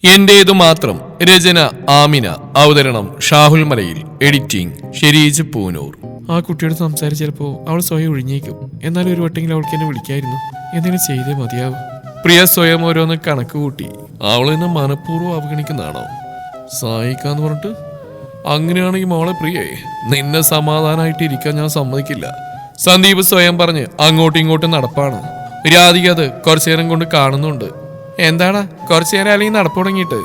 എന്റേതു മാത്രം. രചന ആമിന. അവതരണം ഷാഹുൽ മലയിൽ. എഡിറ്റിംഗ് ഷെരീജ് പൂനൂർ. ആ കുട്ടിയോട് സംസാരിച്ചപ്പോ അവൾ സ്വയം ഒഴിഞ്ഞേക്കും. എന്നാലും ഒരു വട്ടെങ്കിലും അവൾക്ക് എന്നെ വിളിക്കായിരുന്നു. എന്തെങ്കിലും ചെയ്തേ മതിയാവും. പ്രിയ സ്വയം ഓരോന്ന് കണക്ക് കൂട്ടി. അവൾ എന്നെ മനഃപൂർവ്വം അവഗണിക്കുന്നതാണോ? സഹായിക്കാന്ന് പറഞ്ഞിട്ട്? അങ്ങനെയാണെങ്കിൽ മോളെ പ്രിയേ, നിന്നെ സമാധാനമായിട്ട് ഇരിക്കാൻ ഞാൻ സമ്മതിക്കില്ല. സന്ദീപ് സ്വയം പറഞ്ഞ് അങ്ങോട്ടും ഇങ്ങോട്ടും നടപ്പാണ്. രാധിക അത് കുറച്ചു നേരം കൊണ്ട് കാണുന്നുണ്ട്. എന്താടാ കുറച്ചു നേരം അല്ലെങ്കിൽ നടപ്പ് തുടങ്ങിയിട്ട്?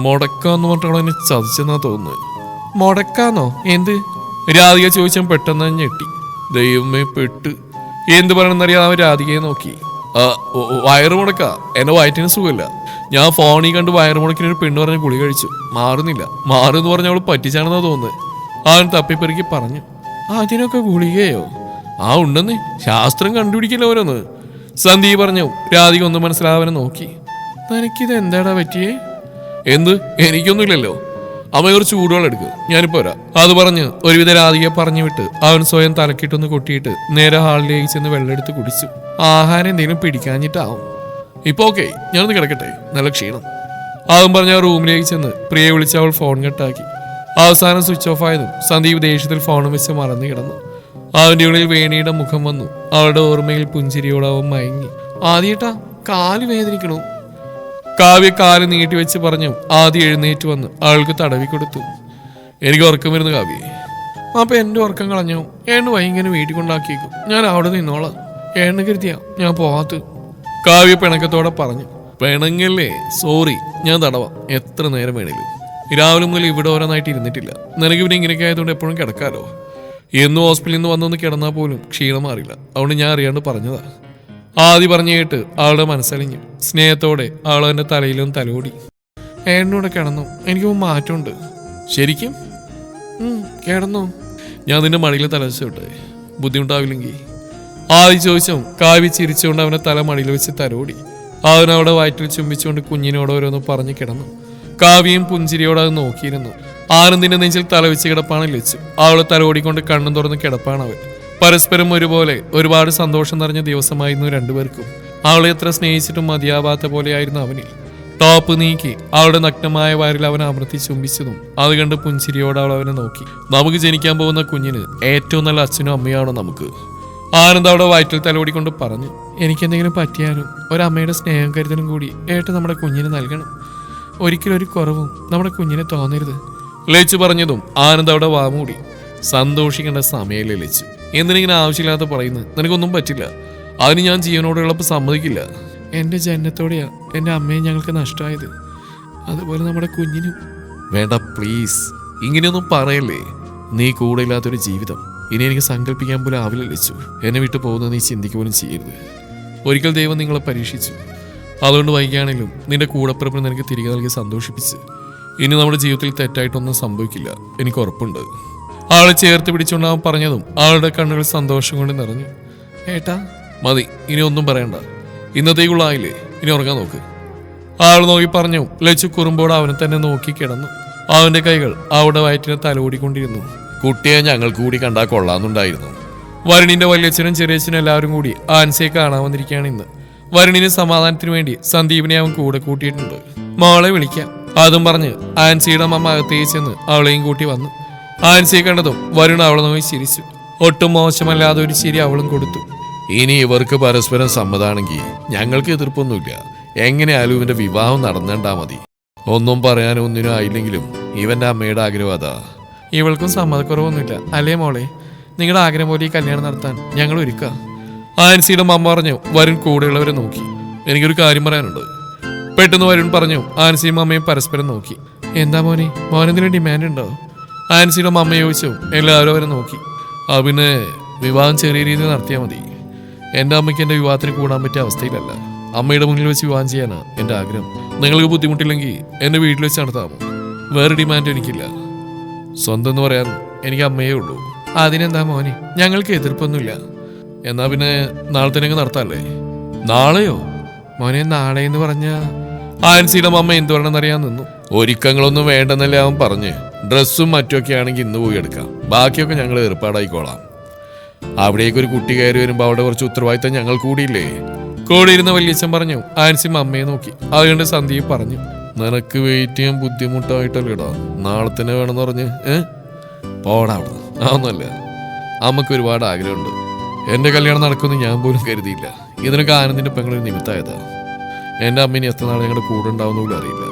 മുടക്കാന്ന് പറഞ്ഞിട്ട് എന്നെ ചതിച്ചെന്നാ തോന്നുന്നു. മുടക്കാന്നോ? എന്ത്? രാധിക ചോദിച്ചാൽ പെട്ടെന്ന് ഞെട്ടി. ദൈവമേ പെട്ട്. എന്ത് പറയണമെന്നറിയാതെ അവൻ രാധികയെ നോക്കി. വയറ് മുടക്ക. എന്റെ വയറ്റിന് സുഖമില്ല. ഞാൻ ഫോണിൽ കണ്ട് വയറ് മുടക്കിനൊരു പെണ്ണ് പറഞ്ഞ് ഗുളി കഴിച്ചു. മാറുന്നില്ല. മാറുമെന്ന് പറഞ്ഞ അവള് പറ്റിച്ചാണെന്നാ തോന്നുന്നത്. അവൻ തപ്പിപ്പെറുക്കി പറഞ്ഞു. അതിനൊക്കെ ഗുളികയോ? ആ ഉണ്ടെന്ന്. ശാസ്ത്രം കണ്ടുപിടിക്കില്ല ഓരോന്ന്. സന്ദീപ് പറഞ്ഞു. രാധിക ഒന്നും മനസ്സിലാവാനെ നോക്കി. തനിക്കിത് എന്താടാ പറ്റിയേ? എന്ത്? എനിക്കൊന്നുമില്ലല്ലോ. അമ്മ കുറച്ച് ചൂടുവെള്ളം എടുക്കുക, ഞാനിപ്പോ വരാം. അത് പറഞ്ഞ് ഒരുവിധ രാധികയെ പറഞ്ഞു വിട്ട് അവൻ സ്വയം തലക്കിട്ടൊന്ന് കൊട്ടിയിട്ട് നേരെ ഹാളിലേക്ക് ചെന്ന് വെള്ളം എടുത്ത് കുടിച്ചു. ആഹാരം എന്തെങ്കിലും പിടിക്കാഞ്ഞിട്ടാവും. ഇപ്പൊ ഓക്കെ, ഞാനൊന്ന് കിടക്കട്ടെ, നല്ല ക്ഷീണം. അതും പറഞ്ഞ റൂമിലേക്ക് ചെന്ന് പ്രിയെ വിളിച്ച് അവൾ ഫോൺ കട്ടാക്കി. അവസാനം സ്വിച്ച് ഓഫ് ആയതും സന്ദീപ് ദേഷ്യത്തിൽ ഫോണും വെച്ച് മറന്നു കിടന്നു. അവന്റെ ഉള്ളിൽ വേണിയുടെ മുഖം വന്നു. അവളുടെ ഓർമ്മയിൽ പുഞ്ചിരിയോട് അവൻ മയങ്ങി. ആദ്യേട്ടാ, കാല് വേദനിക്കണു. കാവ്യ കാല് നീട്ടി വെച്ച് പറഞ്ഞു. ആദ്യം എഴുന്നേറ്റ് വന്ന് അവൾക്ക് തടവി കൊടുത്തു. എനിക്ക് ഉറക്കം വരുന്നു കാവ്യ. അപ്പൊ എന്റെ ഉറക്കം കളഞ്ഞോ? ഏണ് വൈകിങ്ങനെ വീട്ടിൽ കൊണ്ടാക്കിയേക്കും. ഞാൻ അവിടെ നിന്നോളാം. ഏണ് കരുതിയാ ഞാൻ പോവാത്ത. കാവ്യ പിണക്കത്തോടെ പറഞ്ഞു. പിണങ്ങല്ലേ, സോറി, ഞാൻ തടവാം. എത്ര നേരം വേണേലും. രാവിലെ മുതൽ ഇവിടെ ഓരോന്നായിട്ട് ഇരുന്നിട്ടില്ല. നിനക്ക് പിന്നെ ഇങ്ങനെയൊക്കെ ആയതുകൊണ്ട് എപ്പോഴും കിടക്കാലോ. എന്നും ഹോസ്പിറ്റലിൽ നിന്ന് വന്നൊന്ന് കിടന്നാൽ പോലും ക്ഷീണം മാറില്ല. അതുകൊണ്ട് ഞാൻ അറിയാണ്ട് പറഞ്ഞതാ. ആദ്യം പറഞ്ഞു കേട്ട് അവളുടെ മനസ്സലിഞ്ഞു. സ്നേഹത്തോടെ അവൾ എൻ്റെ തലയിലും തലോടി. ഏട്ടനൂടെ കിടന്നു. എനിക്ക് മാറ്റമുണ്ട്. ശരിക്കും? കിടന്നു. ഞാൻ നിന്റെ മടിയിൽ തലവെച്ചോട്ടെ, ബുദ്ധിമുട്ടാവില്ലെങ്കിൽ? ആദ്യം ചോദിച്ചു. കാവ്യ ചിരിച്ചുകൊണ്ട് അവനെ തല മടിയിൽ വെച്ച് തലോടി. അവനവിടെ വയറ്റിൽ ചുംബിച്ചുകൊണ്ട് കുഞ്ഞിനോട് ഓരോന്ന് പറഞ്ഞു കിടന്നു. കാവ്യയും പുഞ്ചിരിയോടെ അത് നോക്കിയിരുന്നു. ആനന്ദിന്റെ നെഞ്ചിൽ തലവെച്ച് കിടപ്പാണ് ലച്ചു. അവളെ തലോടിക്കൊണ്ട് കണ്ണും തുറന്ന് കിടപ്പാണ് അവൻ. പരസ്പരം ഒരുപോലെ ഒരുപാട് സന്തോഷം നിറഞ്ഞ ദിവസമായിരുന്നു രണ്ടുപേർക്കും. അവളെ എത്ര സ്നേഹിച്ചിട്ടും മതിയാവാത്ത പോലെയായിരുന്നു അവനിൽ. ടോപ്പ് നീക്കി അവളുടെ നഗ്നമായ വയറിൽ അവൻ അമർത്തി ചുംബിച്ചതും അത് കണ്ട് പുഞ്ചിരിയോടെ അവൾ അവനെ നോക്കി. നമുക്ക് ജനിക്കാൻ പോകുന്ന കുഞ്ഞിന് ഏറ്റവും നല്ല അച്ഛനും അമ്മയാണോ നമുക്ക്? ആനന്ദ് അവിടെ വയറ്റിൽ തലോടിക്കൊണ്ട് പറഞ്ഞു. എനിക്കെന്തെങ്കിലും പറ്റിയാലും ഒരമ്മയുടെ സ്നേഹം കരുതലും കൂടി ഏട്ട് നമ്മുടെ കുഞ്ഞിന് നൽകണം. ഒരിക്കലും ഒരു കുറവും നമ്മുടെ കുഞ്ഞിനെ തോന്നരുത്. ലച്ചു പറഞ്ഞതും ആനന്ദ് അവിടെ വാമൂടി. സന്തോഷിക്കേണ്ട സമയമല്ലേ ലച്ചു, എന്തിനിങ്ങനെ ആവശ്യമില്ലാത്ത പറയുന്നത്? നിനക്കൊന്നും പറ്റില്ല. അതിന് ഞാൻ ജീവനോടുള്ളപ്പോൾ സമ്മതിക്കില്ല. എൻ്റെ ജന്മത്തോടെയാ എൻ്റെ അമ്മയെ ഞങ്ങൾക്ക് നഷ്ടമായത്. അതുപോലെ നമ്മുടെ കുഞ്ഞിനും. വേണ്ട പ്ലീസ്, ഇങ്ങനെയൊന്നും പറയല്ലേ. നീ കൂടെ ഇല്ലാത്തൊരു ജീവിതം ഇനി എനിക്ക് സങ്കല്പിക്കാൻ പോലും ആവില്ല ലച്ചു. എന്നെ വിട്ടു പോകുന്നത് നീ ചിന്തിക്കുക പോലും ചെയ്യരുത്. ഒരിക്കൽ ദൈവം നിങ്ങളെ പരീക്ഷിച്ചു. അതുകൊണ്ട് വൈകിയാണെങ്കിലും നിന്റെ കൂടപ്പിറപ്പിന് നിനക്ക് തിരികെ നൽകി സന്തോഷിപ്പിച്ച്. ഇനി നമ്മുടെ ജീവിതത്തിൽ തെറ്റായിട്ടൊന്നും സംഭവിക്കില്ല, എനിക്ക് ഉറപ്പുണ്ട്. അവളെ ചേർത്ത് പിടിച്ചുകൊണ്ടാവാൻ പറഞ്ഞതും അവളുടെ കണ്ണുകൾ സന്തോഷം കൊണ്ട് നിറഞ്ഞു. ഏട്ടാ മതി, ഇനി ഒന്നും പറയണ്ട. ഇന്നത്തേക്കുള്ളായില്ലേ, ഇനി ഉറങ്ങാൻ നോക്ക്. ആൾ നോക്കി പറഞ്ഞു. ലച്ചു കുറുമ്പോട് അവനെ തന്നെ നോക്കി കിടന്നു. അവന്റെ കൈകൾ അവളുടെ വയറ്റിനെ തലോടിക്കൊണ്ടിരുന്നു. കുട്ടിയെ ഞങ്ങൾക്ക് കൂടി കണ്ടാൽ കൊള്ളാന്നുണ്ടായിരുന്നു. വരുണിന്റെ വല്യച്ഛനും ചെറിയച്ഛനും എല്ലാവരും കൂടി ആൻസിയെ കാണാൻ വന്നിരിക്കുകയാണ് ഇന്ന്. വരുണിന് സമാധാനത്തിന് വേണ്ടി സന്ദീപിനെ അവൻ കൂടെ കൂട്ടിയിട്ടുണ്ട്. മോളെ വിളിക്കാം. അതും പറഞ്ഞ് ആൻസിയുടെ അമ്മ അകത്തേക്ക് ചെന്ന് അവളെയും കൂട്ടി വന്നു. ആൻസിയെ കണ്ടതും വരുൺ അവളെ നോക്കി ചിരിച്ചു. ഒട്ടും മോശമല്ലാതെ ഒരു ചിരി അവളും കൊടുത്തു. ഇനി ഇവർക്ക് പരസ്പരം സമ്മതാണെങ്കിൽ ഞങ്ങൾക്ക് എതിർപ്പൊന്നുമില്ല. എങ്ങനെയാലും ഇവന്റെ വിവാഹം നടന്നണ്ടാ മതി. ഒന്നും പറയാനോ ഒന്നിനും ആയില്ലെങ്കിലും ഇവന്റെ അമ്മയുടെ ആഗ്രഹം അതാ. ഇവൾക്കും സമ്മതക്കുറവൊന്നുമില്ല അല്ലേ മോളെ? നിങ്ങളുടെ ആഗ്രഹം പോലെ ഈ കല്യാണം നടത്താൻ ഞങ്ങൾ ഒരുക്കാം. ആൻസിയുടെ അമ്മ പറഞ്ഞു. വരുൺ കൂടെയുള്ളവരെ നോക്കി. എനിക്കൊരു കാര്യം പറയാനുണ്ട്. പെട്ടെന്ന് വരുൺ പറഞ്ഞു. ആൻസിയും അമ്മയും പരസ്പരം നോക്കി. എന്താ മോനെ, മോനെന്തെങ്കിലും ഡിമാൻഡ് ഉണ്ടോ? ആൻസിയുടെ അമ്മ ചോദിച്ചു. എല്ലാവരും അവരെ നോക്കി. പിന്നെ വിവാഹം ചെറിയ രീതിയിൽ നടത്തിയാൽ മതി. എൻ്റെ അമ്മയ്ക്ക് എൻ്റെ വിവാഹത്തിന് കൂടാൻ പറ്റിയ അവസ്ഥയിലല്ല. അമ്മയുടെ മുന്നിൽ വെച്ച് വിവാഹം ചെയ്യാനാണ് എൻ്റെ ആഗ്രഹം. നിങ്ങൾക്ക് ബുദ്ധിമുട്ടില്ലെങ്കിൽ എൻ്റെ വീട്ടിൽ വെച്ച് നടത്താമോ? വേറെ ഡിമാൻഡ് എനിക്കില്ല. സ്വന്തം എന്ന് പറയാൻ എനിക്ക് അമ്മയേ ഉള്ളൂ. അതിനെന്താ മോനെ, ഞങ്ങൾക്ക് എതിർപ്പൊന്നുമില്ല. എന്നാ പിന്നെ നാളെ തന്നെ നടത്താല്ലേ? നാളെയോ മോനെ? നാളെ എന്ന് പറഞ്ഞ ആൻസിയുടെ അമ്മ എന്ത് പറയണമെന്നറിയാൻ നിന്നു. ഒരുക്കങ്ങളൊന്നും വേണ്ടെന്നല്ലേ അവൻ പറഞ്ഞ്. ഡ്രസ്സും മറ്റുമൊക്കെ ആണെങ്കിൽ ഇന്ന് പോയി എടുക്കാം. ബാക്കിയൊക്കെ ഞങ്ങൾ ഏർപ്പാടായിക്കോളാം. അവിടേക്കൊരു കുട്ടി കയറി വരുമ്പോൾ അവിടെ കുറച്ച് ഉത്തരവാദിത്തം ഞങ്ങൾ കൂടിയില്ലേ? കൂടെ ഇരുന്ന വല്യച്ഛൻ പറഞ്ഞു. ആൻസി അമ്മയെ നോക്കി. അതുകൊണ്ട് സന്ദീപ് പറഞ്ഞു. നിനക്ക് വെയിറ്റ് ചെയ്യാൻ ബുദ്ധിമുട്ടായിട്ടല്ലേടാ നാളെ തന്നെ വേണമെന്ന് പറഞ്ഞ് പോടാ അവിടെ അതൊന്നുമല്ല. അമ്മക്ക് ഒരുപാട് ആഗ്രഹമുണ്ട്. എൻ്റെ കല്യാണം നടക്കുമെന്ന് ഞാൻ പോലും കരുതിയില്ല. ഇതിനൊക്കെ ആനന്ദിൻ്റെ പെങ്ങളൊരു നിമിത്തമായതാ. എൻ്റെ അമ്മേനെ എത്ര നാളെ ഞങ്ങളുടെ കൂടെ ഉണ്ടാവുന്ന പോലും അറിയില്ല.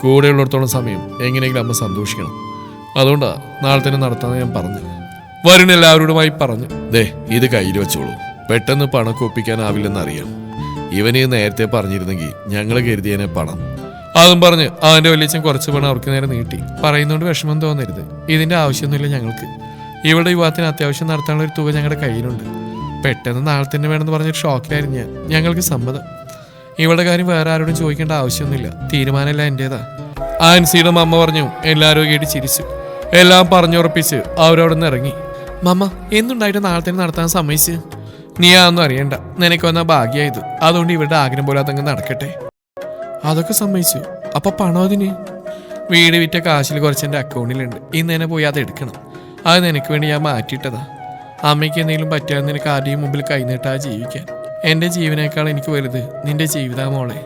കൂടെയുള്ളിടത്തോളം സമയം എങ്ങനെയെങ്കിലും അമ്മ സന്തോഷിക്കണം. അതുകൊണ്ടാ നാളെ തന്നെ നടത്താമെന്ന് ഞാൻ പറഞ്ഞു. വരുൺ എല്ലാവരോടുമായി പറഞ്ഞു, ദേ ഇത് കയ്യിൽ വെച്ചോളൂ. പെട്ടെന്ന് പണമൊക്കെ ഒപ്പിക്കാനാവില്ലെന്നറിയാം. ഇവന് നേരത്തെ പറഞ്ഞിരുന്നെങ്കിൽ ഞങ്ങൾ കരുതിയനെ പണം. അതും പറഞ്ഞ് അവൻ്റെ വലിയച്ഛൻ കുറച്ച് പണം അവർക്ക് നേരെ നീട്ടി. പറയുന്നതുകൊണ്ട് വിഷമം തോന്നരുത്. ഇതിൻ്റെ ആവശ്യമൊന്നുമില്ല ഞങ്ങൾക്ക്. ഇവളുടെ വിവാഹത്തിന് അത്യാവശ്യം നടത്താനുള്ള ഒരു തുക ഞങ്ങളുടെ കയ്യിലുണ്ട്. പെട്ടെന്ന് നാളെ തന്നെ വേണമെന്ന് പറഞ്ഞൊരു ഷോക്കിലായിരുന്നു ഞാൻ. ഞങ്ങൾക്ക് സമ്മതം. ഇവളുടെ കാര്യം വേറെ ആരോടും ചോദിക്കേണ്ട ആവശ്യമൊന്നുമില്ല. തീരുമാനമല്ല എൻ്റേതാ. ആൻസിയുടെ മമ്മ പറഞ്ഞു. എല്ലാവരും കേട്ട് ചിരിച്ചു. എല്ലാം പറഞ്ഞുറപ്പിച്ച് അവരവിടെ നിന്ന് ഇറങ്ങി. മമ്മ എന്തുണ്ടായിട്ട് നാളെ തന്നെ നടത്താൻ സമ്മതിച്ച്? നീ അതൊന്നും അറിയണ്ട. നിനക്ക് വന്ന ഭാഗ്യമായത്. അതുകൊണ്ട് ഇവരുടെ ആഗ്രഹം പോലെ അതങ്ങ് നടക്കട്ടെ. അതൊക്കെ സമ്മതിച്ചു. അപ്പൊ പണം അതിന്? വീട് വിറ്റ കാശിൽ കുറച്ച് എൻ്റെ അക്കൗണ്ടിലുണ്ട്. ഇന്ന് തന്നെ പോയി അത് എടുക്കണം. അത് നിനക്ക് വേണ്ടി ഞാൻ മാറ്റിയിട്ടതാ. അമ്മയ്ക്ക് എന്തെങ്കിലും പറ്റിയാൽ നിനക്ക് ആരുടെയും മുമ്പിൽ കൈനീട്ടാ ജീവിക്കാൻ. എൻ്റെ ജീവനേക്കാൾ എനിക്ക് വലുത് നിന്റെ ജീവിതാ മോളെ.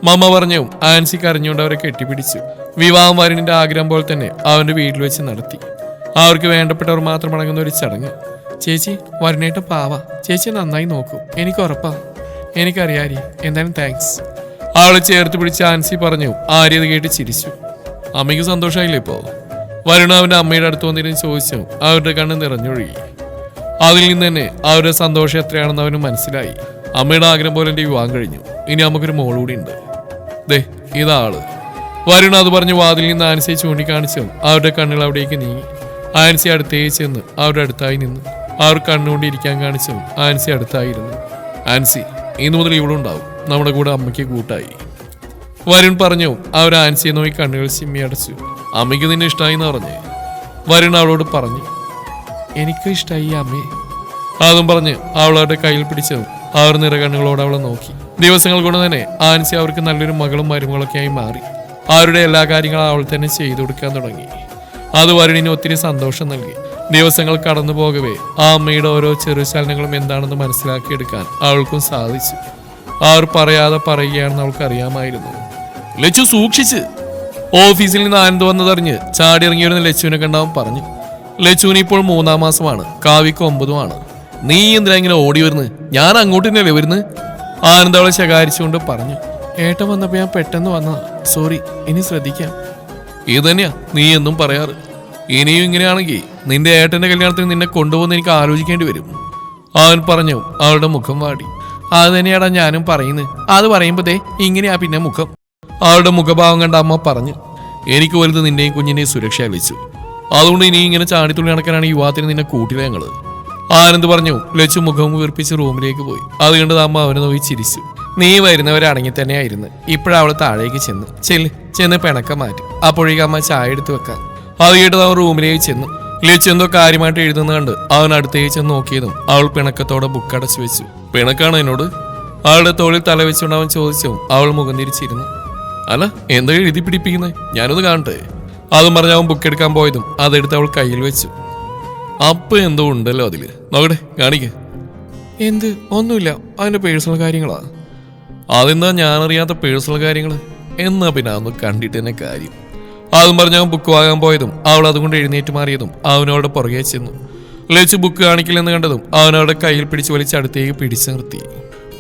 മമ്മ പറഞ്ഞു. ആൻസി കരഞ്ഞുകൊണ്ട് അവരെ കെട്ടിപ്പിടിച്ചു. വിവാഹം വരുണിന്റെ ആഗ്രഹം പോലെ തന്നെ അവന്റെ വീട്ടിൽ വെച്ച് നടത്തി. അവർക്ക് വേണ്ടപ്പെട്ടവർ മാത്രം അടങ്ങുന്ന ഒരു ചടങ്ങ്. ചേച്ചി വരുണേട്ട പാവ. ചേച്ചി നന്നായി നോക്കൂ. എനിക്ക് ഉറപ്പാ. എനിക്കറിയാരി. എന്തായാലും താങ്ക്സ്. അവളെ ചേർത്ത് പിടിച്ച് ആൻസി പറഞ്ഞു. ആര്യത് കേട്ട് ചിരിച്ചു. അമ്മയ്ക്ക് സന്തോഷമായില്ലേ ഇപ്പോ? വരുണ അവന്റെ അമ്മയുടെ അടുത്ത് വന്നിരുന്ന് ചോദിച്ചു. അവരുടെ കണ്ണ് നിറഞ്ഞൊഴുകി. അതിൽ നിന്ന് തന്നെ അവരുടെ സന്തോഷം എത്രയാണെന്ന് അവന് മനസ്സിലായി. അമ്മയുടെ ആഗ്രഹം പോലെ എൻ്റെ വിവാഹം കഴിഞ്ഞു. ഇനി നമുക്കൊരു മോൾ കൂടി ഉണ്ട്. ദേ ഇതാള്. വരുണ അത് പറഞ്ഞ് വാതിൽ നിന്ന് ആൻസിയെ ചൂണ്ടിക്കാണിച്ചു. അവരുടെ കണ്ണുകൾ അവിടേക്ക് നീങ്ങി. ആൻസി അടുത്തേക്ക് ചെന്ന് അവരുടെ അടുത്തായി നിന്നു. അവർ കണ്ണുകൊണ്ടിരിക്കാൻ കാണിച്ചു. ആൻസി അടുത്തായിരുന്നു. ആൻസി ഇന്നു മുതൽ ഇവളുണ്ടാവും. നമ്മുടെ കൂടെ അമ്മയ്ക്ക് കൂട്ടായി. വരുൺ പറഞ്ഞു. അവർ ആൻസിയെ നോക്കി കണ്ണുകൾ ചിമ്മി അടച്ചു. അമ്മയ്ക്ക് നിന്നെ ഇഷ്ടമായി എന്ന് പറഞ്ഞേ. വരുൺ അവളോട് പറഞ്ഞു. എനിക്ക് ഇഷ്ടമായി അമ്മേ. അതും പറഞ്ഞ് അവളവരുടെ കയ്യിൽ പിടിച്ചു. അവർ നിറകണ്ണുകളോട് അവളെ നോക്കി. ദിവസങ്ങൾ കൊണ്ട് തന്നെ ആൻസി അവർക്ക് നല്ലൊരു മകളും മരുമകളൊക്കെയായി മാറി. അവരുടെ എല്ലാ കാര്യങ്ങളും അവൾ തന്നെ ചെയ്തു കൊടുക്കാൻ തുടങ്ങി. അത് വരുണിന് ഒത്തിരി സന്തോഷം നൽകി. ദിവസങ്ങൾ കടന്നു പോകവേ ആ അമ്മയുടെ ഓരോ ചെറുചലനങ്ങളും എന്താണെന്ന് മനസ്സിലാക്കിയെടുക്കാൻ അവൾക്കും സാധിച്ചു. അവർ പറയാതെ പറയുകയാണെന്ന് അവൾക്ക് അറിയാമായിരുന്നു. ലച്ചു സൂക്ഷിച്ച്. ഓഫീസിൽ നിന്ന് ആനന്ദ് വന്നതറിഞ്ഞ് ചാടിയിറങ്ങിയിരുന്ന ലച്ചുവിനെ കണ്ടാവും പറഞ്ഞു. ലച്ചുവിന് ഇപ്പോൾ 3-ാം മാസമാണ്. കാവ്യക്ക് 9-ഉമാണ്. നീ എന്തിനാ ഇങ്ങനെ ഓടി വരുന്നത്? ഞാൻ അങ്ങോട്ട് തന്നെയല്ലേ വരുന്നത്? ആനന്ദ് അവളെ ശകാരിച്ചുകൊണ്ട് പറഞ്ഞു. ഏട്ടൻ വന്നപ്പോൾ ഞാൻ പെട്ടെന്ന് വന്നതാ. സോറി. ഇനി ശ്രദ്ധിക്കാം. ഇത് തന്നെയാ നീ എന്നും പറയാറ്. ഇനിയും ഇങ്ങനെയാണെങ്കിൽ നിന്റെ ഏട്ടന്റെ കല്യാണത്തിന് നിന്നെ കൊണ്ടുപോകുന്ന എനിക്ക് ആലോചിക്കേണ്ടി വരും. അവൻ പറഞ്ഞു. അവളുടെ മുഖം വാടി. അത് തന്നെയാടാ ഞാനും പറയുന്നത്. അത് പറയുമ്പോഴേ ഇങ്ങനെയാ പിന്നെ മുഖം. അവളുടെ മുഖഭാവം കണ്ട അമ്മ പറഞ്ഞു. എനിക്ക് വലുത് നിന്റെയും കുഞ്ഞിന്റെയും സുരക്ഷ ലഭിച്ചു. അതുകൊണ്ട് ഇനി ഇങ്ങനെ ചാടിത്തുള്ളി നടക്കാനാണ് യുവാത്തിന് നിന്നെ കൂട്ടില്ല ഞങ്ങള്. ആനന്ദ് പറഞ്ഞു. ലച്ചു മുഖം വീർപ്പിച്ച് റൂമിലേക്ക് പോയി. അത് കണ്ടത് അമ്മ അവനെ നോക്കി ചിരിച്ചു. നീ വരുന്നവരടങ്ങി തന്നെയായിരുന്നു. ഇപ്പോഴവൾ താഴേക്ക് ചെന്ന് പിണക്കം മാറ്റി. അപ്പോഴേക്ക് അമ്മ ചായ എടുത്ത് വെക്കാം. അത് കേട്ടത് അവൻ റൂമിലേക്ക് ചെന്നു. ലച്ചു എന്തോ കാര്യമായിട്ട് എഴുതുന്ന കണ്ട് അവൻ അടുത്തേക്ക് ചെന്ന് നോക്കിയതും അവൾ പിണക്കത്തോടെ ബുക്ക് അടച്ചു വെച്ചു. പിണക്കാണ് എന്നോട്? അവളുടെ തോളിൽ തല വെച്ചുകൊണ്ട് അവൻ ചോദിച്ചു. അവൾ മുഖം തിരിച്ചിരുന്നു. അല്ല എന്താ എഴുതി പിടിപ്പിക്കുന്നത്? ഞാനൊന്ന് കാണട്ടെ. അതും പറഞ്ഞ് അവൻ ബുക്ക് എടുക്കാൻ പോയതും അതെടുത്ത് അവൾ കയ്യിൽ വെച്ചു. അപ്പൊ എന്തോ ഉണ്ടല്ലോ അതില്. നോക്കട്ടെ കാണിക്ക. എന്ത്? ഒന്നുമില്ല. അതിന്റെ പേഴ്സണൽ കാര്യങ്ങളാ. അതെന്താ ഞാനറിയാത്ത പേഴ്സണൽ കാര്യങ്ങൾ? എന്നാ പിന്നെ അതൊന്ന് കണ്ടിട്ട് തന്നെ കാര്യം. അതും പറഞ്ഞ് അവൻ ബുക്ക് വാങ്ങാൻ പോയതും അവൾ അതുകൊണ്ട് എഴുന്നേറ്റ് മാറിയതും അവനവളുടെ പുറകെ ചെന്നു. ലച്ചു ബുക്ക് കാണിക്കില്ലെന്ന് കണ്ടതും അവനവളുടെ കയ്യിൽ പിടിച്ച് വലിച്ച് അടുത്തേക്ക് പിടിച്ചു നിർത്തി.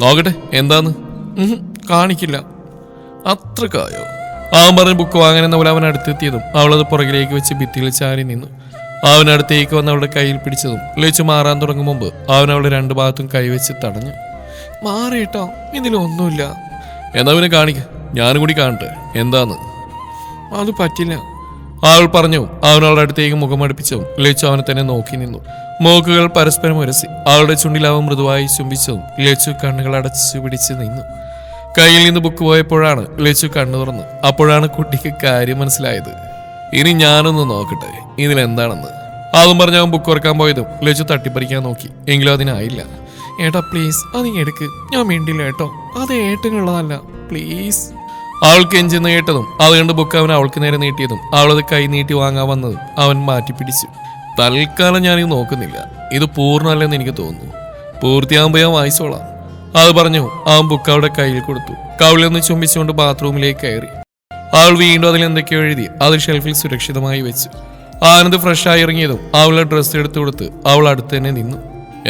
നോക്കട്ടെ എന്താന്ന്? കാണിക്കില്ല. അത്രക്കായോ? അവൻ പറഞ്ഞ് ബുക്ക് വാങ്ങാനെന്ന പോലെ അവൻ അടുത്തെത്തിയതും അവളത് പുറകിലേക്ക് വെച്ച് ഭിത്തിയിൽ ചാരി നിന്നു. അവനടുത്തേക്ക് വന്ന് അവളുടെ കയ്യിൽ പിടിച്ചതും ലച്ചു മാറാൻ തുടങ്ങും മുമ്പ് അവൻ അവളുടെ 2 ഭാഗത്തും കൈവച്ച് തടഞ്ഞു. മാറിയിട്ടോ, ഇതിലൊന്നുമില്ല. എന്നാ പിന്നെ കാണിക്ക, ഞാനും കൂടി കാണട്ടെ എന്താന്ന്. അത് പറ്റില്ല, അവൾ പറഞ്ഞു. അവനവളുടെ അടുത്തേക്ക് മുഖമടുപ്പിച്ചതും ലച്ചു അവനെ തന്നെ നോക്കി നിന്നു. മൂക്കുകൾ പരസ്പരം ഉരസി. അവളുടെ ചുണ്ടിൽ അവൻ മൃദുവായി ചുംബിച്ചതും ലച്ചു കണ്ണുകൾ അടച്ചു പിടിച്ച് നിന്നു. കയ്യിൽ നിന്ന് ബുക്ക് പോയപ്പോഴാണ് ലച്ചു കണ്ണു തുറന്ന്. അപ്പോഴാണ് കുട്ടിക്ക് കാര്യം മനസ്സിലായത്. ഇനി ഞാനൊന്ന് നോക്കട്ടെ ഇതിലെന്താണെന്ന്. അതും പറഞ്ഞ് അവൻ ബുക്ക് തുറക്കാൻ പോയതും ലച്ചു തട്ടിപ്പറിക്കാൻ നോക്കി. എങ്കിലും അതിനായില്ല. ഏട്ടാ പ്ലീസ് അത് എടുക്ക്, ഞാൻ വേണ്ടില്ല കേട്ടോ, അത് ഏട്ടനുള്ളതല്ല പ്ലീസ്. അവൾക്ക് എഞ്ചെന്ന് കേട്ടതും അത് കണ്ട് ബുക്ക് അവൻ അവൾക്ക് നേരെ നീട്ടിയതും അവളത് കൈ നീട്ടി വാങ്ങാൻ വന്നതും അവൻ മാറ്റിപ്പിടിച്ചു. തൽക്കാലം ഞാനിത് നോക്കുന്നില്ല, ഇത് പൂർണ്ണമല്ലെന്ന് എനിക്ക് തോന്നുന്നു, പൂർത്തിയാകുമ്പോൾ ഞാൻ വായിച്ചോളാം. അത് പറഞ്ഞു അവൻ ബുക്ക് അവളുടെ കയ്യിൽ കൊടുത്തു. കവിളിൽ നിന്ന് ചുംബിച്ചുകൊണ്ട് ബാത്റൂമിലേക്ക് കയറി. അവൾ വീണ്ടും അതിൽ എന്തൊക്കെയോ എഴുതി അത് ഷെൽഫിൽ സുരക്ഷിതമായി വെച്ചു. ആനന്ദ് ഫ്രഷായി ഇറങ്ങിയതും അവളുടെ ഡ്രസ്സ് എടുത്തു കൊടുത്ത് അവൾ അടുത്ത് തന്നെ നിന്നു.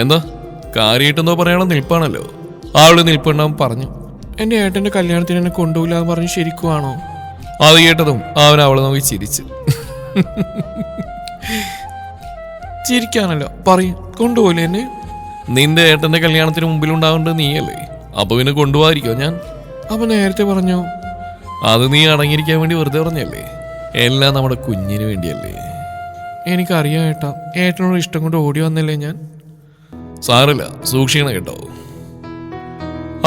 എന്താ കാര്യമായിട്ടെന്തോ പറയാനുള്ള നിൽപ്പാണല്ലോ. അവള് നിൽപ്പുണ്ടാവും പറഞ്ഞു. എന്റെ ഏട്ടന്റെ കല്യാണത്തിന് എന്നെ കൊണ്ടുപോയില്ല എന്ന് പറഞ്ഞ് ശരിക്കുവാണോ? അത് കേട്ടതും അവൻ അവളെ നോക്കി ചിരിച്ചു. ചിരിക്കാനല്ലോ പറയും, കൊണ്ടുപോയില്ലേ എന്നെ? നിന്റെ ഏട്ടന്റെ കല്യാണത്തിന് മുമ്പിലുണ്ടാവേണ്ടത് നീയല്ലേ, അപ്പൊ പിന്നെ കൊണ്ടുപോകാതിരിക്കോ ഞാൻ? അപ്പൊ നേരത്തെ പറഞ്ഞോ? അത് നീ അടങ്ങിയിരിക്കാൻ വേണ്ടി വെറുതെ പറഞ്ഞല്ലേ, എല്ലാം നമ്മുടെ കുഞ്ഞിന് വേണ്ടിയല്ലേ. എനിക്കറിയാം ഏട്ടാ, ഏട്ടനോട് ഇഷ്ടം കൊണ്ട് ഓടി വന്നല്ലേ ഞാൻ. സാറില്ല, സൂക്ഷിക്കണം കേട്ടോ,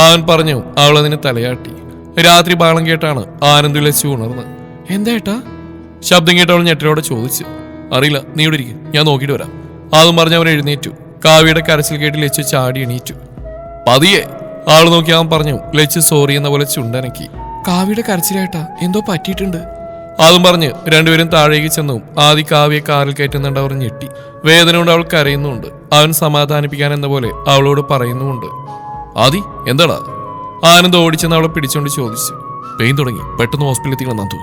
അവൻ പറഞ്ഞു. അവളതിന് തലയാട്ടി. രാത്രി ബാളം കേട്ടാണ് ആനന്ദ് ലച്ചു ഉണർന്ന്. എന്താ ഏട്ടാ? ശബ്ദം കേട്ട് അവൾ ഞെട്ടലോടെ ചോദിച്ചു. അറിയില്ല, നീ ഇവിടെ ഇരിക്കും, ഞാൻ നോക്കിയിട്ട് വരാം. അതും പറഞ്ഞ് അവൻ എഴുന്നേറ്റു. കാവ്യയുടെ കരച്ചിൽ കേട്ട് ലച്ചു ചാടി എണീറ്റു. പതിയെ ആൾ നോക്കി അവൻ പറഞ്ഞു. ലച്ചു സോറി എന്ന പോലെ ചുണ്ടനക്കി. കാവ്യയുടെ കരച്ചിലേട്ടാ, എന്തോ പറ്റിയിട്ടുണ്ട്. അതും പറഞ്ഞ് രണ്ടുപേരും താഴേക്ക് ചെന്നു. ആദ്യ കാവ്യെ കാറിൽ കയറ്റുന്നുണ്ട്. അവർ ഞെട്ടി. വേദന കൊണ്ട് അവൾ കരയുന്നുണ്ട്. അവൻ സമാധാനിപ്പിക്കാൻ എന്ന പോലെ അവളോട് പറയുന്നുമുണ്ട്. ആദി എന്താടാ? ആനന്ദ് ഓടിച്ചെന്ന് അവളെ പിടിച്ചുകൊണ്ട് ചോദിച്ചു. പെയിൻ തുടങ്ങി, പെട്ടെന്ന് ഹോസ്പിറ്റലിൽ എത്തിക്കണം നന്ദു.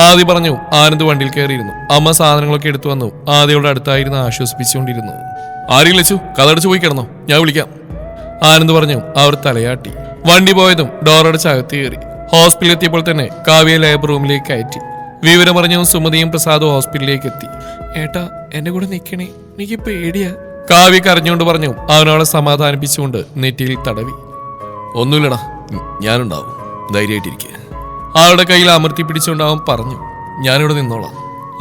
ആദി പറഞ്ഞു. ആനന്ദ് വണ്ടിയിൽ കയറിയിരുന്നു. അമ്മ സാധനങ്ങളൊക്കെ എടുത്തു വന്നു. ആദിയോടെ അടുത്തായിരുന്നു ആശ്വസിപ്പിച്ചുകൊണ്ടിരുന്നു. ആരെയും ലച്ചു, കഥടച്ച് പോയി കിടന്നോ, ഞാൻ വിളിക്കാം, ആനന്ദ് പറഞ്ഞു. അവർ തലയാട്ടി. വണ്ടി പോയതും ഡോറടച്ച് അകത്ത് കയറി. ഹോസ്പിറ്റലിൽ എത്തിയപ്പോൾ തന്നെ കാവ്യ ലേബർ റൂമിലേക്ക് കയറ്റി. വിവരം പറഞ്ഞതും സുമതിയും പ്രസാദും ഹോസ്പിറ്റലിലേക്ക് എത്തി. ഏട്ടാ, എന്റെ കൂടെ നിൽക്കണേ, എനിക്ക് പേടിയാ, കാവ്യ കരഞ്ഞുകൊണ്ട് പറഞ്ഞു. അവനവളെ സമാധാനിപ്പിച്ചുകൊണ്ട് നെറ്റിയിൽ തടവി. ഒന്നുമില്ലടാ, ഞാനുണ്ടാവും, ധൈര്യമായിട്ടിരിക്കുക, അവളുടെ കയ്യിൽ അമർത്തി പിടിച്ചുകൊണ്ട് അവൻ പറഞ്ഞു. ഞാനിവിടെ നിന്നോളാം.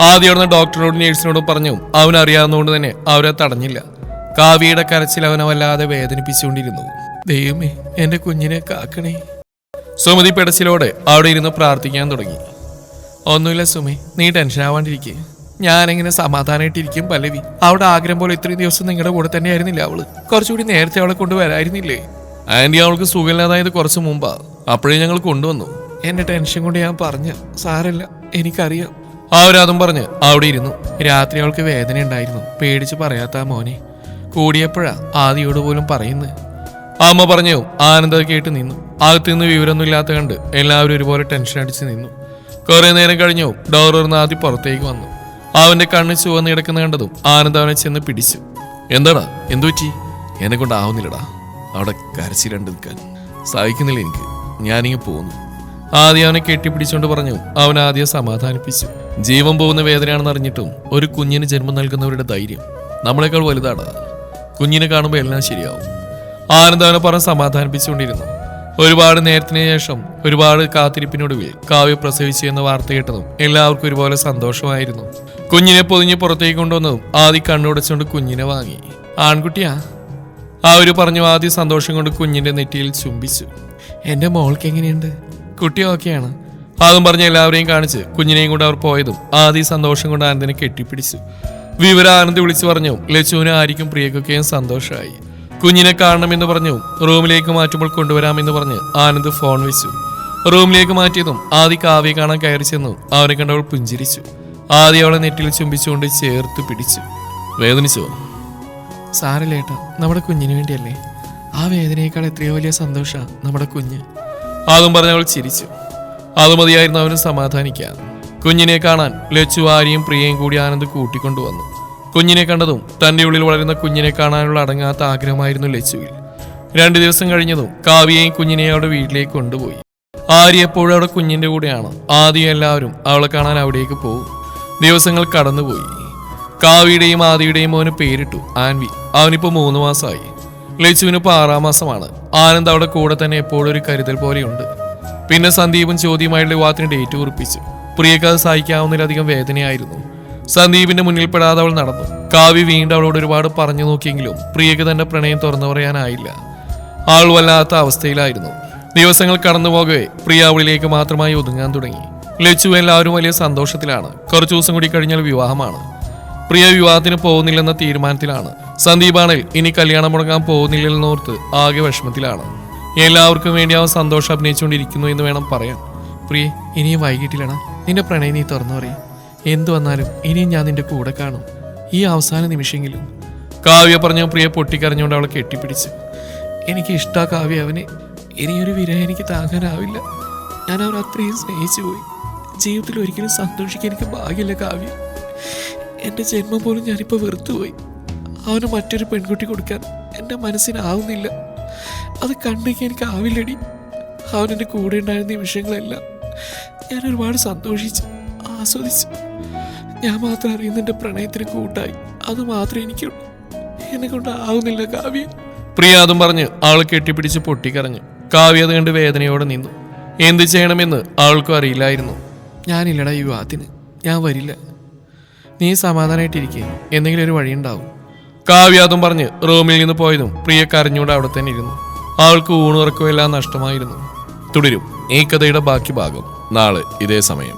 ആദ്യം ഡോക്ടറോടും നേഴ്സിനോടും പറഞ്ഞു. അവനറിയാവുന്നതുകൊണ്ട് തന്നെ അവരെ തടഞ്ഞില്ല. കാവ്യയുടെ കരച്ചിൽ അവനെ വല്ലാതെ വേദനിപ്പിച്ചുകൊണ്ടിരുന്നു. ദൈവമേ, എന്റെ കുഞ്ഞിനെ കാക്കണേ. സുമതി പെടച്ചിലോടെ അവിടെ ഇരുന്ന് പ്രാർത്ഥിക്കാൻ തുടങ്ങി. ഒന്നുമില്ല സുമേ, നീ ടെൻഷൻ ആവാണ്ടിരിക്കുക, ഞാനെങ്ങനെ സമാധാനമായിട്ടിരിക്കും പല്ലവി. അവിടെ ആഗ്രഹം പോലെ ഇത്രയും ദിവസം നിങ്ങളുടെ കൂടെ തന്നെ ആയിരുന്നില്ല അവള്? കുറച്ചുകൂടി നേരത്തെ അവളെ കൊണ്ടുവരായിരുന്നില്ലേ? ആന്റി അവൾക്ക് സുഖമില്ലാതായത് കുറച്ച് മുമ്പാ, അപ്പോഴേ ഞങ്ങൾ കൊണ്ടുവന്നു. എന്റെ ടെൻഷൻ കൊണ്ട് ഞാൻ പറഞ്ഞ സാരല്ല, എനിക്കറിയാം. അവരതും പറഞ്ഞ് അവിടെ ഇരുന്നു. രാത്രി അവൾക്ക് വേദന ഉണ്ടായിരുന്നു, പേടിച്ച് പറയാത്ത മോനെ. കൂടിയപ്പോഴാ ആദിയോട് പോലും പറയുന്നത്. അമ്മ പറഞ്ഞു. ആനന്ദ കേട്ട് നിന്നു. അകത്ത് നിന്ന് വിവരമൊന്നും ഇല്ലാത്ത കണ്ട് എല്ലാവരും ഒരുപോലെ ടെൻഷൻ അടിച്ച് നിന്നു. കുറെ നേരം കഴിഞ്ഞു ഡോർ തുറന്ന് ആദി പുറത്തേക്ക് വന്നു. അവന്റെ കണ്ണ് ചുവന്ന് കിടക്കുന്ന കണ്ടതും ആനന്ദ് അവനെ ചെന്ന് പിടിച്ചു. എന്താടാ, എന്തു പറ്റി? എന്നെ കൊണ്ടാവുന്നില്ലടാ, അവിടെ കരച്ചിലുണ്ട്, നിൽക്കാൻ സഹിക്കുന്നില്ല എനിക്ക്, ഞാനിങ്ങ് പോകുന്നു. ആദ്യം അവനെ കെട്ടിപ്പിടിച്ചുകൊണ്ട് പറഞ്ഞു. അവൻ ആദ്യം സമാധാനിപ്പിച്ചു. ജീവൻ പോകുന്ന വേദനയാണെന്ന് അറിഞ്ഞിട്ടും ഒരു കുഞ്ഞിന് ജന്മം നൽകുന്നവരുടെ ധൈര്യം നമ്മളെക്കാൾ വലുതാടാ. കുഞ്ഞിനെ കാണുമ്പോൾ എല്ലാം ശരിയാവും. ആനന്ദ് അവനെ പറഞ്ഞ് സമാധാനിപ്പിച്ചുകൊണ്ടിരുന്നു. ഒരുപാട് നേരത്തിന് ശേഷം ഒരുപാട് കാത്തിരിപ്പിനൊടുവിൽ കാവ്യ പ്രസവിച്ചു എന്ന വാർത്ത കേട്ടതും എല്ലാവർക്കും ഒരുപോലെ സന്തോഷമായിരുന്നു. കുഞ്ഞിനെ പൊതിഞ്ഞ് പുറത്തേക്ക് കൊണ്ടുവന്നതും ആദ്യം കണ്ണുടച്ചുകൊണ്ട് കുഞ്ഞിനെ വാങ്ങി. ആൺകുട്ടിയാ? അവര് പറഞ്ഞു. ആദ്യം സന്തോഷം കൊണ്ട് കുഞ്ഞിന്റെ നെറ്റിയിൽ ചുംബിച്ചു. എന്റെ മോൾക്ക് എങ്ങനെയുണ്ട്? കുട്ടി ഓക്കെയാണ്? അതും പറഞ്ഞ് എല്ലാവരെയും കാണിച്ച് കുഞ്ഞിനെയും കൊണ്ട് അവർ പോയതും ആദ്യം സന്തോഷം കൊണ്ട് ആനന്ദിനെ കെട്ടിപ്പിടിച്ചു. വിവരം ആനന്ദ് വിളിച്ചു പറഞ്ഞു. ലച്ചുവിനും ആരിക്കും പ്രിയക്കൊക്കെയും സന്തോഷമായി. കുഞ്ഞിനെ കാണണമെന്ന് പറഞ്ഞു. റൂമിലേക്ക് മാറ്റുമ്പോൾ കൊണ്ടുവരാമെന്ന് പറഞ്ഞ് ആനന്ദ് ഫോൺ വെച്ചു. റൂമിലേക്ക് മാറ്റിയതും ആദി കാവ്യ കാണാൻ കയറി ചെന്നു. അവനെ കണ്ടവൾ പുഞ്ചിരിച്ചു. ആദ്യം അവളെ നെറ്റിൽ ചുംബിച്ചുകൊണ്ട് ചേർത്ത് പിടിച്ചു. വേദനിച്ചോ? സാരല്ലേട്ടാ, നമ്മുടെ കുഞ്ഞിന് വേണ്ടിയല്ലേ. ആ വേദനയേക്കാൾ എത്രയോ വലിയ സന്തോഷ നമ്മുടെ കുഞ്ഞ്. അതും പറഞ്ഞ് അവൾ ചിരിച്ചു. അത് മതിയായിരുന്നു അവന് സമാധാനിക്കാൻ. കുഞ്ഞിനെ കാണാൻ ലച്ചു, ആര്യയും പ്രിയയും കൂടി ആനന്ദ് കൂട്ടിക്കൊണ്ടുവന്നു. കുഞ്ഞിനെ കണ്ടതും തന്റെ ഉള്ളിൽ വളരുന്ന കുഞ്ഞിനെ കാണാനുള്ള അടങ്ങാത്ത ആഗ്രഹമായിരുന്നു ലച്ചുവിൽ. 2 ദിവസം കഴിഞ്ഞതും കാവ്യയും കുഞ്ഞിനെയും അവളുടെ വീട്ടിലേക്ക് കൊണ്ടുപോയി. ആര്യ എപ്പോഴും അവിടെ കുഞ്ഞിന്റെ കൂടെയാണ്. ആദ്യം എല്ലാവരും അവളെ കാണാൻ അവിടേക്ക് പോകും. ദിവസങ്ങൾ കടന്നുപോയി. കാവ്യയുടെയും ആദിയുടെയും മോന് പേരിട്ടു ആൻവി. അവനിപ്പോ 3 മാസമായി. ലച്ചുവിനിപ്പോ 6-ാം മാസമാണ്. ആനന്ദ് അവിടെ കൂടെ തന്നെ എപ്പോഴും ഒരു കരുതൽ പോലെയുണ്ട്. പിന്നെ സന്ദീപും ചോദ്യമായുള്ള വിവാഹത്തിന് ഡേറ്റ് കുറിപ്പിച്ചു. പ്രിയക്ക് അത് സഹിക്കാവുന്നതിലധികം വേദനയായിരുന്നു. സന്ദീപിന്റെ മുന്നിൽപ്പെടാതെ അവൾ നടന്നു. കാവ്യ വീണ്ടും അവളോട് ഒരുപാട് പറഞ്ഞു നോക്കിയെങ്കിലും പ്രിയക്ക് തന്റെ പ്രണയം തുറന്നു പറയാനായില്ല. ആൾ വല്ലാത്ത അവസ്ഥയിലായിരുന്നു. ദിവസങ്ങൾ കടന്നു പോകവേ പ്രിയ അവളിലേക്ക് മാത്രമായി ഒതുങ്ങാൻ തുടങ്ങി. ലച്ചു എല്ലാവരും വലിയ സന്തോഷത്തിലാണ്. കുറച്ചു ദിവസം കൂടി കഴിഞ്ഞാൽ വിവാഹമാണ്. പ്രിയ വിവാഹത്തിന് പോകുന്നില്ലെന്ന തീരുമാനത്തിലാണ്. സന്ദീപാണെങ്കിൽ ഇനി കല്യാണം മുടങ്ങാൻ പോകുന്നില്ലെന്നോർത്ത് ആകെ വിഷമത്തിലാണ്. എല്ലാവർക്കും വേണ്ടി അവൻ സന്തോഷം അഭിനയിച്ചുകൊണ്ടിരിക്കുന്നു എന്ന് വേണം പറയാൻ. പ്രിയ, ഇനിയും വൈകിട്ടില്ലണ, നിന്റെ പ്രണയം നീ തുറന്നു പറയും. എന്തു വന്നാലും ഇനിയും ഞാൻ നിന്റെ കൂടെ കാണും, ഈ അവസാന നിമിഷമെങ്കിലും. കാവ്യ പറഞ്ഞു. പ്രിയ പൊട്ടിക്കരഞ്ഞുകൊണ്ട് അവളെ കെട്ടിപ്പിടിച്ചു. എനിക്ക് ഇഷ്ടാ കാവ്യ അവനെ. ഇനിയൊരു വിരഹം എനിക്ക് താങ്ങാനാവില്ല. ഞാൻ അവർ അത്രയും സ്നേഹിച്ചു പോയി. ജീവിതത്തിൽ ഒരിക്കലും സന്തോഷിക്കാൻ എനിക്ക് ഭാഗ്യമില്ല കാവ്യ. എൻ്റെ ജന്മം പോലും ഞാനിപ്പോൾ വെറുത്തുപോയി. അവന് മറ്റൊരു പെൺകുട്ടി കൊടുക്കാൻ എൻ്റെ മനസ്സിനാവുന്നില്ല. അത് കണ്ടേക്ക് എനിക്ക് ആവില്ലടി. അവനെൻ്റെ കൂടെ ഉണ്ടായിരുന്ന നിമിഷങ്ങളെല്ലാം ഞാൻ ഒരുപാട് സന്തോഷിച്ചു, ആസ്വദിച്ചു. ഞാൻ മാത്രം അറിയുന്ന എൻ്റെ പ്രണയത്തിന് കൂട്ടായി അത് മാത്രമേ എനിക്കുള്ളൂ. എന്നെ കൊണ്ട് ആവുന്നില്ല കാവ്യ. പ്രിയ അതും പറഞ്ഞ് അവൾ കെട്ടിപ്പിടിച്ച് പൊട്ടിക്കരഞ്ഞു. കാവ്യ അത് കണ്ട് വേദനയോടെ നിന്നു. എന്ത് ചെയ്യണമെന്ന് അവൾക്കും അറിയില്ലായിരുന്നു. ഞാനില്ലടാ ഈ വിവാഹത്തിന്, ഞാൻ വരില്ല. നീ സമാധാനമായിട്ടിരിക്കുക, എന്തെങ്കിലും ഒരു വഴിയുണ്ടാവും. കാവ്യ അതും പറഞ്ഞ് റൂമിൽ നിന്ന് പോയതും പ്രിയ കരഞ്ഞുകൊണ്ട് അവിടെ തന്നെ ഇരുന്നു. അവൾക്ക് ഊണുറക്കമെല്ലാം നഷ്ടമായിരുന്നു. തുടരും ഈ കഥയുടെ ബാക്കി ഭാഗം നാളെ ഇതേ സമയം.